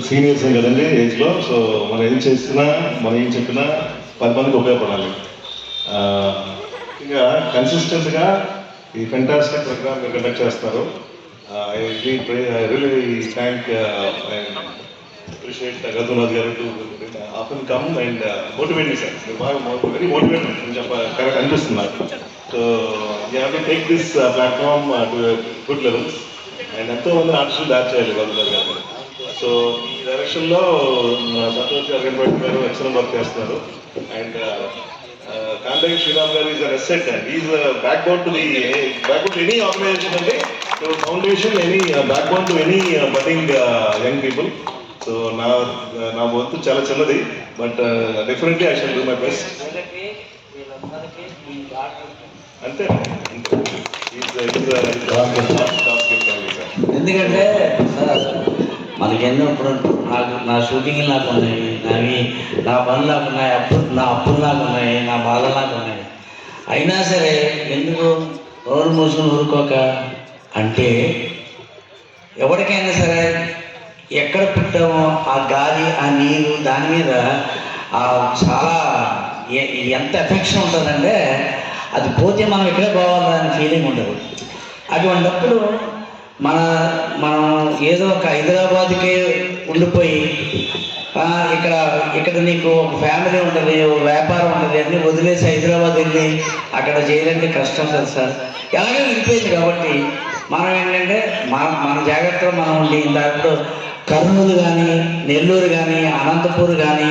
Seniors కదండి ఏజ్లో. So మనం ఏం చేసినా మనం ఏం చెప్పినా 10 మందికి ఉపయోగపడాలి. ఇంకా కన్సిస్టెంట్గా ఈ ఫెంటాస్టిక్ ప్రోగ్రామ్ మీరు కండక్ట్ చేస్తారు. I really thank appreciate Raghunath garu to often come and motivate me, sir. Very motivated కొంచెం కరెక్ట్ అనిపిస్తుంది నాకు. So you have to take this platform to good levels and ఎంతో మంది ఆర్టిస్టులు దారి చేయాలి రఘునాథ్ గారు. సో ఈ డైరెక్షన్లో సంతోష్ గారు గారు ఎక్సలెంట్ వర్క్ చేస్తున్నారు. And contact Sriram garu is an asset and is backbone to any organisation అండి. So foundation any backbone to any budding young people. So నా వంతు చాలా చిన్నది, but definitely I shall do my best. అంతే ఎందుకంటే మనకెన్నో ఇప్పుడు నా షూటింగ్లు నాకు ఉన్నాయి, నా పనులు నాకు ఉన్నాయి, నా అప్పులు నాకు ఉన్నాయి, నా బాధలు నాకు ఉన్నాయి. అయినా సరే ఎందుకు నోరు మూసుకుని ఊరుకోక అంటే ఎవరికైనా సరే ఎక్కడ పుట్టామో ఆ గాలి ఆ నీరు దాని మీద చాలా ఎంత ఎఫెక్షన్ ఉంటుందంటే అది పోతే మనం ఎక్కడ పోవాలని ఫీలింగ్ ఉండదు. అటువంటిప్పుడు మనం ఏదో ఒక హైదరాబాద్కి ఉండిపోయి ఇక్కడ నీకు ఒక ఫ్యామిలీ ఉంటుంది, ఒక వ్యాపారం ఉంటుంది, అన్నీ వదిలేసి హైదరాబాద్ వెళ్ళి అక్కడ చేయాలంటే కష్టం కదా సార్. ఎలాగో విడిపోయింది కాబట్టి మనం ఏంటంటే మన జాగ్రత్తలో మనం ఉండి దాంట్లో కర్నూలు కానీ, నెల్లూరు కానీ, అనంతపూర్ కానీ